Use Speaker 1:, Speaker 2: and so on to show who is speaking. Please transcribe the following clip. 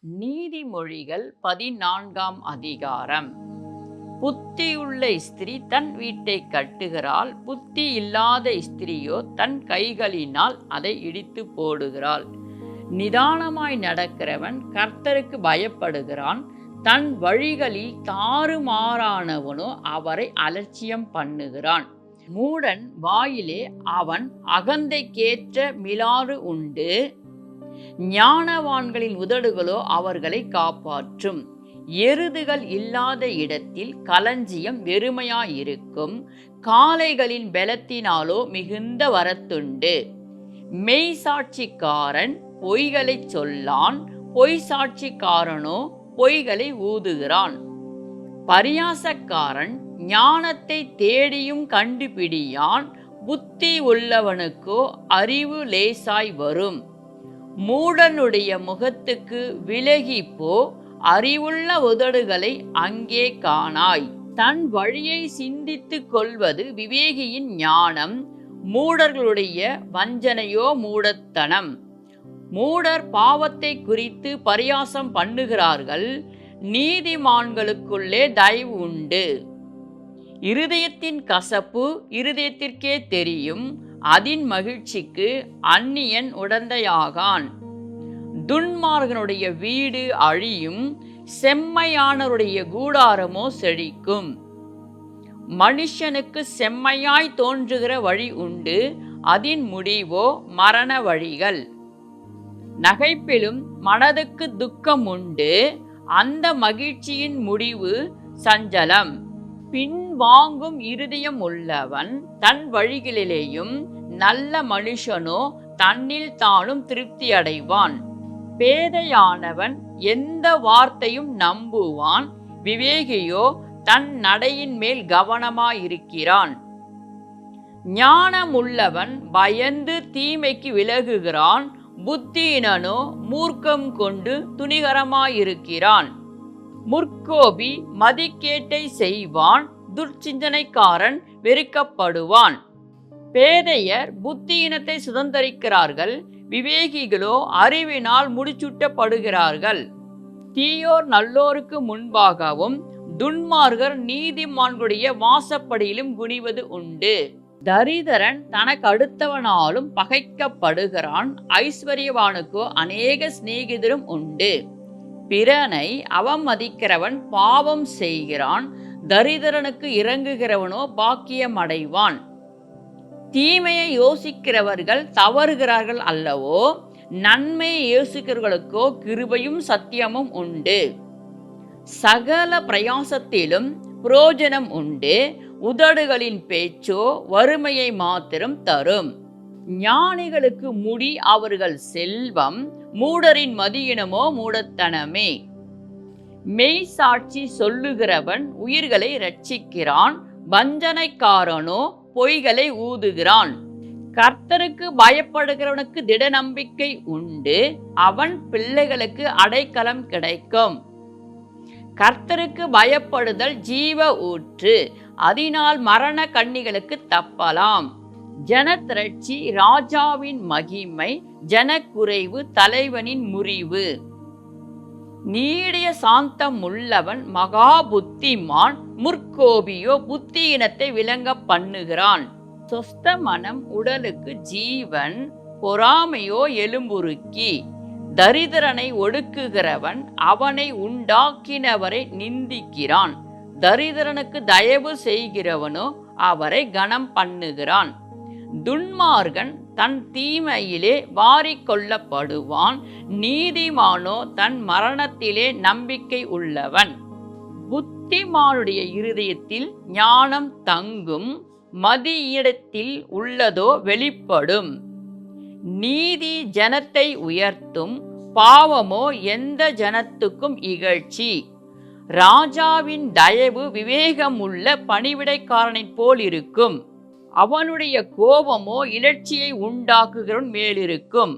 Speaker 1: நீதிமொழிகள் 14ஆம் அதிகாரம். புத்தியுள்ள ஸ்திரீ தன் வீட்டை கட்டுகிறாள், புத்தி இல்லாத ஸ்திரீயோ தன் கைகளினால் அதை இடித்து போடுகிறாள். நிதானமாய் நடக்கிறவன் கர்த்தருக்கு பயப்படுகிறான், தன் வழிகளில் தாறுமாறானவனோ அவரை அலட்சியம் பண்ணுகிறான். மூடன் வாயிலே அவன் அகந்தைக்கேற்ற மிலாறு உண்டு, ஞானவான்களின் உதடுகளோ அவர்களை காப்பாற்றும். எருதுகள் இல்லாத இடத்தில் களஞ்சியம் வெறுமையாயிருக்கும், காளைகளின் பலத்தினாலோ மிகுந்த வரத்துண்டு. மெய்சாட்சிக்காரன் பொய்களை சொல்லான், பொய் சாட்சிக்காரனோ பொய்களை ஊதுகிறான். பரியாசக்காரன் ஞானத்தை தேடியும் கண்டுபிடியான், புத்தி உள்ளவனுக்கோ அறிவு லேசாய் வரும். மூடனுடைய முகத்துக்கு விலகிப்போ, அறிவுள்ள உதடுகளை அங்கே காணாய். தன் வழியை சிந்தித்து கொள்வது விவேகியின் ஞானம், மூடர்களுடைய வஞ்சனையோ மூடத்தனம். மூடர் பாவத்தை குறித்து பரியாசம் பண்ணுகிறார்கள், நீதிமான்களுக்குள்ளே தயவு உண்டு. இருதயத்தின் கசப்பு இருதயத்திற்கே தெரியும், அதின் மகிழ்ச்சிக்கு அந்நியன் உடந்தையாகான். துன்மார்கனுடைய வீடு அழியும், செம்மையானவருடைய கூடாரமோ செழிக்கும். மனுஷனுக்கு செம்மையாய் தோன்றுகிற வழி உண்டு, அதின் முடிவோ மரண வழிகள். நகைப்பிலும் மனதுக்கு துக்கம் உண்டு, அந்த மகிழ்ச்சியின் முடிவு சஞ்சலம். பின் வாங்கும் இருதயம் உள்ளவன் தன் வழிகளிலேயும், நல்ல மனுஷனோ தன்னில் தானும் திருப்தி அடைவான். பேதையானவன் எந்த வார்த்தையும் நம்புவான், விவேகியோ தன் நடையின் மேல் கவனமாயிருக்கிறான். ஞானமுள்ளவன் பயந்து தீமைக்கு விலகுகிறான், புத்தியினனோ மூர்க்கம் கொண்டு துணிகரமாயிருக்கிறான். முற்கோபி மதிக்கேட்டை செய்வான், துர்ச்சிந்தனைக்காரன் வெறுக்கப்படுவான். பேதையர் புத்தியினத்தை சுதந்தரிக்கிறார்கள், விவேகிகளோ அறிவினால் முடிசூட்டப்படுகிறார்கள். தீயோர் நல்லோருக்கு முன்பாகவும், துன்மார்கர் நீதிமான்களுடைய வாசப்படியிலும் குனிவது உண்டு. தரிதரன் தனக்கு அடுத்தவனாலும் பகைக்கப்படுகிறான், ஐஸ்வர்யவானுக்கோ அநேக சிநேகிதரும் உண்டு. பிறனை அவமதிக்கிறவன் பாவம் செய்கிறான், தரிதரனுக்கு இறங்குகிறவனோ பாக்கியம் அடைவான். தீமையை யோசிக்கிறவர்கள் தவறுகிறார்கள் அல்லவோ, நன்மையை யோசிக்கிறவர்களுக்கோ கிருபையும் சத்தியமும் உண்டு. சகல பிரயாசத்திலும் புரோஜனம் உண்டு, உதடுகளின் பேச்சோ வறுமையை மாத்திரம் தரும். ஞானிகளுக்கு முடி அவர்கள் செல்வம், மூடரின் மதியினமோ மூடத்தனமே. மெய் சாட்சி சொல்லுகிறவன் உயிர்களை இரட்சிக்கிறான், வஞ்சனைக்காரனோ பொய்களை ஊதுகிறான். கர்த்தருக்கு பயப்படுகிறவனுக்கு திட நம்பிக்கை உண்டு, அவன் பிள்ளைகளுக்கு அடைக்கலம் கிடைக்கும். கர்த்தருக்கு பயப்படுதல் ஜீவ ஊற்று, அதனால் மரண கண்ணிகளுக்கு தப்பலாம். ஜனத்திரட்சி ராஜாவின் மகிமை, ஜனக்குறைவு தலைவனின் முறிவு. நீடிய சாந்தம் உள்ளவன் மகா புத்திமான், முற்கோபியோ புத்தியினத்தை விளங்க பண்ணுகிறான். சொஸ்த மனம் உடலுக்கு ஜீவன், பொறாமையோ எலும்புருக்கி. தரித்திரனை ஒடுக்குகிறவன் அவனை உண்டாக்கினவரை நிந்திக்கிறான், தரித்திரனுக்கு தயவு செய்கிறவனோ அவரை கனம் பண்ணுகிறான். துன்மார்கன் தன் தீமையிலே வாரிக்கொள்ளப்படுவான், நீதிமானோ தன் மரணத்திலே நம்பிக்கை உள்ளவன். புத்திமானுடைய இருதயத்தில் ஞானம் தங்கும், மதியிடத்தில் உள்ளதோ வெளிப்படும். நீதி ஜனத்தை உயர்த்தும், பாவமோ எந்த ஜனத்துக்கும் இகழ்ச்சி. ராஜாவின் தயவு விவேகமுள்ள பணிவிடைக்காரனைப் போல் இருக்கும், அவனுடைய கோபமோ இலட்சியை உண்டாக்குகிறவன் மேலிருக்கும்.